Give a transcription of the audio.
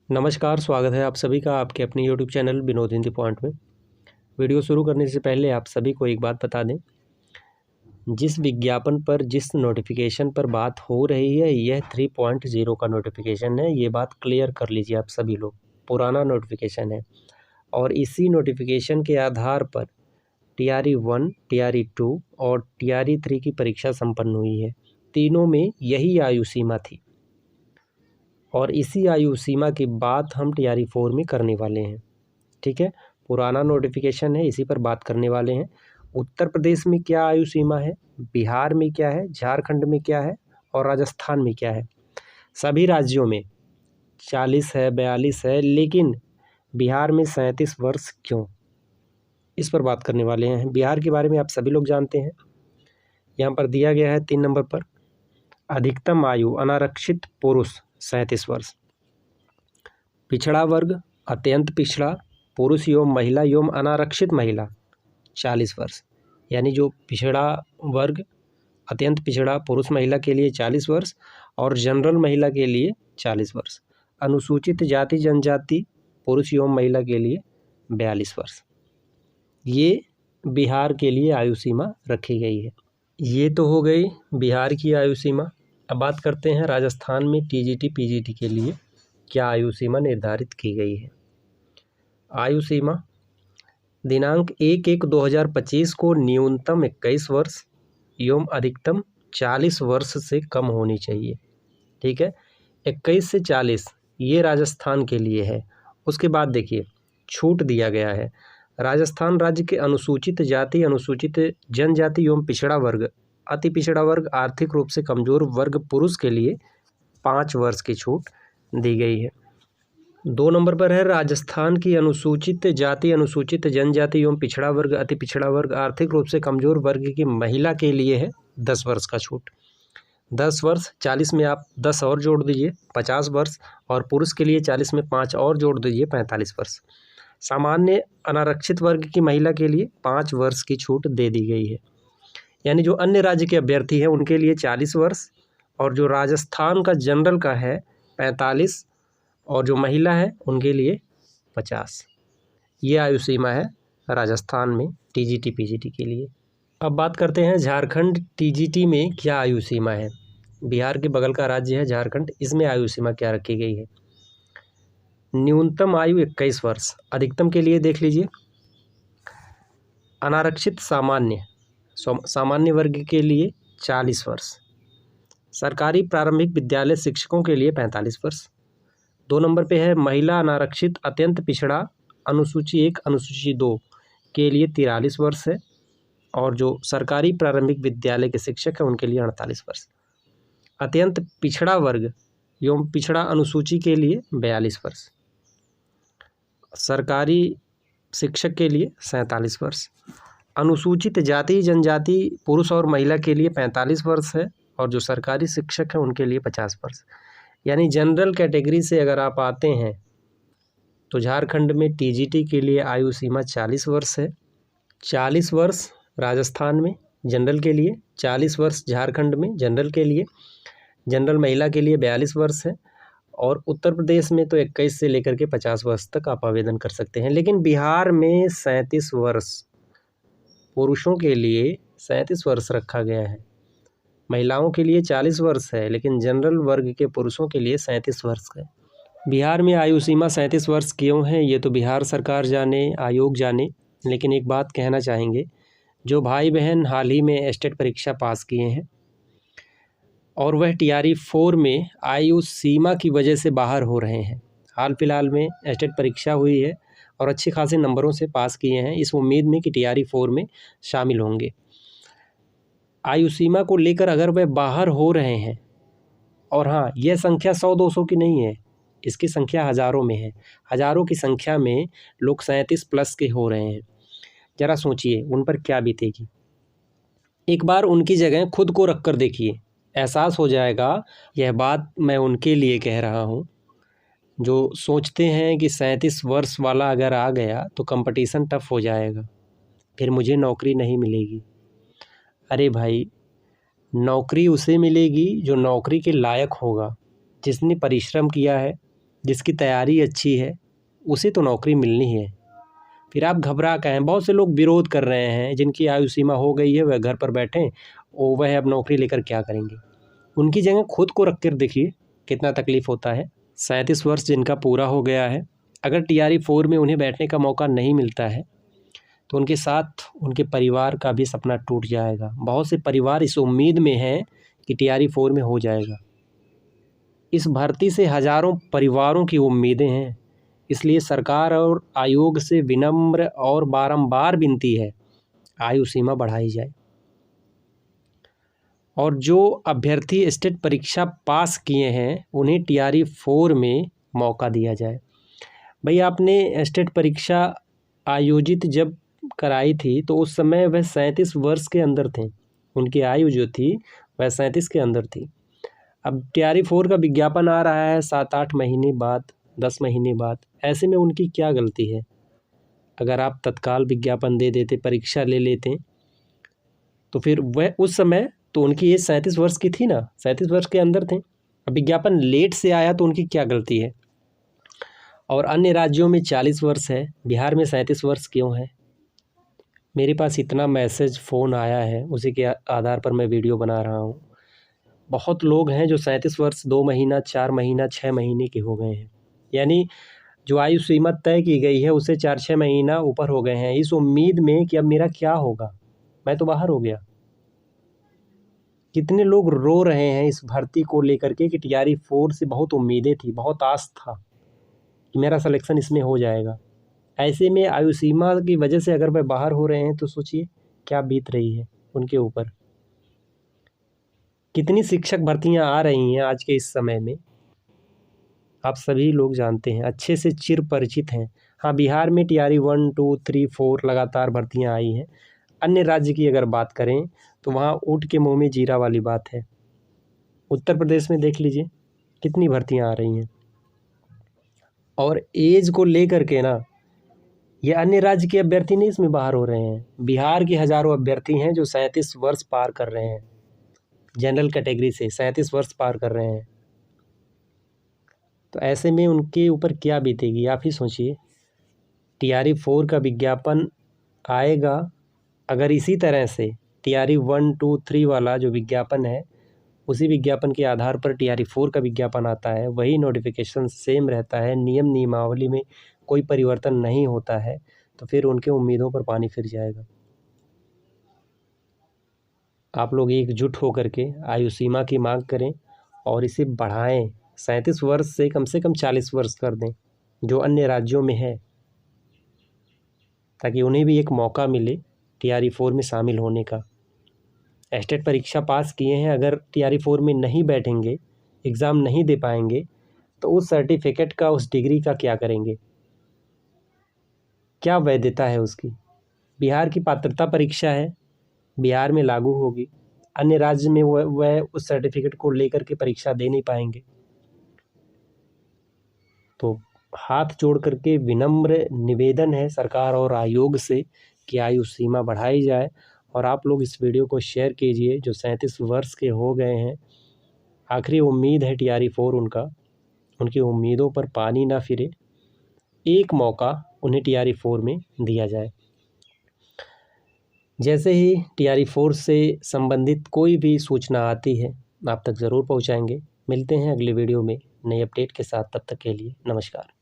नमस्कार, स्वागत है आप सभी का आपके अपने YouTube channel Vinod Hindi point में। वीडियो शुरू करने से पहले आप सभी को एक बात बता दें, जिस विज्ञापन पर जिस नोटिफिकेशन पर बात हो रही है यह 3.0 का नोटिफिकेशन है। ये बात क्लियर कर लीजिए आप सभी लोग, पुराना नोटिफिकेशन है और इसी नोटिफिकेशन के आधार पर TRE 1, TRE 2 और TRE 3 की परीक्षा संपन्न हुई है। तीनों में यही आयु सीमा थी और इसी आयु सीमा की बात हम TRE 4 में करने वाले हैं। ठीक है, पुराना नोटिफिकेशन है, इसी पर बात करने वाले हैं। उत्तर प्रदेश में क्या आयु सीमा है, बिहार में क्या है, झारखंड में क्या है और राजस्थान में क्या है। सभी राज्यों में 40 है, 42 है, लेकिन बिहार में 37 वर्ष क्यों, इस पर बात करने वाले हैं। बिहार के बारे में आप सभी लोग जानते हैं। यहाँ पर दिया गया है 3 नंबर पर, अधिकतम आयु अनारक्षित पुरुष 37 वर्ष, पिछड़ा वर्ग अत्यंत पिछड़ा पुरुष एवं महिला एवं अनारक्षित महिला 40 वर्ष। यानी जो पिछड़ा वर्ग अत्यंत पिछड़ा पुरुष महिला के लिए 40 वर्ष और जनरल महिला के लिए 40 वर्ष। अनुसूचित जाति जनजाति पुरुष एवं महिला के लिए 42 वर्ष। ये बिहार के लिए आयु सीमा रखी गई है। ये तो हो गई बिहार की आयु सीमा। अब बात करते हैं राजस्थान में TGT PGT के लिए क्या आयु सीमा निर्धारित की गई है। आयु सीमा दिनांक 1/1/2025 को न्यूनतम 21 वर्ष एवं अधिकतम 40 वर्ष से कम होनी चाहिए। ठीक है, 21 से 40 ये राजस्थान के लिए है। उसके बाद देखिए छूट दिया गया है। राजस्थान राज्य के अनुसूचित जाति अनुसूचित जनजाति एवं पिछड़ा वर्ग अति पिछड़ा वर्ग आर्थिक रूप से कमजोर वर्ग पुरुष के लिए 5 वर्ष की छूट दी गई है। 2 नंबर पर है राजस्थान की अनुसूचित जाति अनुसूचित जनजाति एवं पिछड़ा वर्ग अति पिछड़ा वर्ग आर्थिक रूप से कमजोर वर्ग की महिला के लिए है 10 वर्ष का छूट। 10 वर्ष 40 में आप 10 और जोड़ दीजिए 50 वर्ष और पुरुष के लिए 40 में 5 और जोड़ दीजिए 45 वर्ष। सामान्य अनारक्षित वर्ग की महिला के लिए 5 वर्ष की छूट दे दी गई है। यानी जो अन्य राज्य के अभ्यर्थी हैं उनके लिए 40 वर्ष और जो राजस्थान का जनरल का है 45 और जो महिला है उनके लिए 50। ये आयु सीमा है राजस्थान में TGT PGT के लिए। अब बात करते हैं झारखंड TGT में क्या आयु सीमा है। बिहार के बगल का राज्य है झारखंड, इसमें आयु सीमा क्या रखी गई है। न्यूनतम आयु 21 वर्ष, अधिकतम के लिए देख लीजिए अनारक्षित सामान्य वर्ग के लिए 40 वर्ष, सरकारी प्रारंभिक विद्यालय शिक्षकों के लिए 45 वर्ष। 2 नंबर पे है महिला अनारक्षित अत्यंत पिछड़ा अनुसूची 1 अनुसूची 2 के लिए 43 वर्ष है और जो सरकारी प्रारंभिक विद्यालय के शिक्षक हैं उनके लिए 48 वर्ष। अत्यंत पिछड़ा वर्ग एवं पिछड़ा अनुसूची के लिए 42 वर्ष, सरकारी शिक्षक के लिए 47 वर्ष। अनुसूचित जाति जनजाति पुरुष और महिला के लिए 45 वर्ष है और जो सरकारी शिक्षक हैं उनके लिए 50 वर्ष। यानी जनरल कैटेगरी से अगर आप आते हैं तो झारखंड में TGT के लिए आयु सीमा 40 वर्ष है। 40 वर्ष राजस्थान में जनरल के लिए, 40 वर्ष झारखंड में जनरल के लिए, जनरल महिला के लिए 42 वर्ष है और उत्तर प्रदेश में तो 21 से लेकर के 50 वर्ष तक आप आवेदन कर सकते हैं। लेकिन बिहार में 37 वर्ष पुरुषों के लिए 37 वर्ष रखा गया है, महिलाओं के लिए 40 वर्ष है, लेकिन जनरल वर्ग के पुरुषों के लिए 37 वर्ष है। बिहार में आयु सीमा 37 वर्ष क्यों है ये तो बिहार सरकार जाने, आयोग जाने। लेकिन एक बात कहना चाहेंगे, जो भाई बहन हाल ही में एस्टेट परीक्षा पास किए हैं और वह TRE 4 में आयु सीमा की वजह से बाहर हो रहे हैं, हाल फिलहाल में एस्टेट परीक्षा हुई है और अच्छे खासे नंबरों से पास किए हैं, इस उम्मीद में कि TRE 4 में शामिल होंगे। आयु सीमा को लेकर अगर वह बाहर हो रहे हैं, और हाँ यह संख्या 100-200 की नहीं है, इसकी संख्या हज़ारों में है। हज़ारों की संख्या में लोग 37 प्लस के हो रहे हैं। ज़रा सोचिए उन पर क्या बीतेगी। एक बार उनकी जगह खुद को रख कर देखिए, एहसास हो जाएगा। यह बात मैं उनके लिए कह रहा हूँ जो सोचते हैं कि 37 वर्ष वाला अगर आ गया तो कंपटीशन टफ हो जाएगा, फिर मुझे नौकरी नहीं मिलेगी। अरे भाई, नौकरी उसे मिलेगी जो नौकरी के लायक होगा, जिसने परिश्रम किया है, जिसकी तैयारी अच्छी है उसे तो नौकरी मिलनी ही है। फिर आप घबरा के हैं, बहुत से लोग विरोध कर रहे हैं, जिनकी आयु सीमा हो गई है वह घर पर बैठें और वह अब नौकरी लेकर क्या करेंगे। उनकी जगह खुद को रख कर देखिए कितना तकलीफ़ होता है। 37 वर्ष जिनका पूरा हो गया है, अगर TRE 4 में उन्हें बैठने का मौका नहीं मिलता है तो उनके साथ उनके परिवार का भी सपना टूट जाएगा। बहुत से परिवार इस उम्मीद में हैं कि TRE 4 में हो जाएगा। इस भर्ती से हज़ारों परिवारों की उम्मीदें हैं, इसलिए सरकार और आयोग से विनम्र और बारंबार विनती है, आयु सीमा बढ़ाई जाए और जो अभ्यर्थी स्टेट परीक्षा पास किए हैं उन्हें TRE 4 में मौका दिया जाए। भाई आपने स्टेट परीक्षा आयोजित जब कराई थी तो उस समय वह 37 वर्ष के अंदर थे, उनकी आयु जो थी वह 37 के अंदर थी। अब TRE 4 का विज्ञापन आ रहा है 7-8 महीने बाद, 10 महीने बाद, ऐसे में उनकी क्या गलती है। अगर आप तत्काल विज्ञापन दे देते, परीक्षा ले लेते, तो फिर वह उस समय तो उनकी एज 37 वर्ष की थी ना, 37 वर्ष के अंदर थे। अब विज्ञापन लेट से आया तो उनकी क्या गलती है। और अन्य राज्यों में 40 वर्ष है, बिहार में 37 वर्ष क्यों है। मेरे पास इतना मैसेज फ़ोन आया है, उसी के आधार पर मैं वीडियो बना रहा हूँ। बहुत लोग हैं जो 37 वर्ष 2 महीना, 4 महीना, 6 महीने के हो गए हैं, यानी जो आयु सीमा तय की गई है उससे 4-6 महीना ऊपर हो गए हैं, इस उम्मीद में कि अब मेरा क्या होगा, मैं तो बाहर हो गया। कितने लोग रो रहे हैं इस भर्ती को लेकर के कि TRE 4 से बहुत उम्मीदें थी, बहुत आस था कि मेरा सिलेक्शन इसमें हो जाएगा। ऐसे में आयु सीमा की वजह से अगर वह बाहर हो रहे हैं तो सोचिए क्या बीत रही है उनके ऊपर। कितनी शिक्षक भर्तियां आ रही हैं आज के इस समय में, आप सभी लोग जानते हैं, अच्छे से चिर परिचित हैं। हाँ, बिहार में TRE 1, 2, 3, 4 लगातार भर्तियां आई हैं। अन्य राज्य की अगर बात करें तो वहाँ ऊँट के मुँह में जीरा वाली बात है। उत्तर प्रदेश में देख लीजिए कितनी भर्तियां आ रही हैं। और एज को लेकर के ना, ये अन्य राज्य के अभ्यर्थी नहीं इसमें बाहर हो रहे हैं, बिहार के हज़ारों अभ्यर्थी हैं जो 37 वर्ष पार कर रहे हैं, जनरल कैटेगरी से 37 वर्ष पार कर रहे हैं। तो ऐसे में उनके ऊपर क्या बीतेगी आप ही सोचिए। TRE 4 का विज्ञापन आएगा, अगर इसी तरह से TRE 1, 2, 3 वाला जो विज्ञापन है उसी विज्ञापन के आधार पर TRE 4 का विज्ञापन आता है, वही नोटिफिकेशन सेम रहता है, नियम नियमावली में कोई परिवर्तन नहीं होता है, तो फिर उनके उम्मीदों पर पानी फिर जाएगा। आप लोग एकजुट होकर के आयु सीमा की मांग करें और इसे बढ़ाएं, 37 वर्ष से कम 40 वर्ष कर दें जो अन्य राज्यों में है, ताकि उन्हें भी एक मौका मिले TRE 4 में शामिल होने का। स्टेट परीक्षा पास किए हैं, अगर TRE 4 में नहीं बैठेंगे, एग्ज़ाम नहीं दे पाएंगे, तो उस सर्टिफिकेट का, उस डिग्री का क्या करेंगे, क्या वैधता है उसकी। बिहार की पात्रता परीक्षा है, बिहार में लागू होगी, अन्य राज्य में वह उस सर्टिफिकेट को लेकर के परीक्षा दे नहीं पाएंगे। तो हाथ जोड़ करके विनम्र निवेदन है सरकार और आयोग से कि आयु सीमा बढ़ाई जाए। और आप लोग इस वीडियो को शेयर कीजिए जो 37 वर्ष के हो गए हैं, आखिरी उम्मीद है TRE 4 उनका, उनकी उम्मीदों पर पानी ना फिरे, एक मौका उन्हें TRE 4 में दिया जाए। जैसे ही TRE 4 से संबंधित कोई भी सूचना आती है आप तक ज़रूर पहुंचाएंगे। मिलते हैं अगले वीडियो में नई अपडेट के साथ, तब तक के लिए नमस्कार।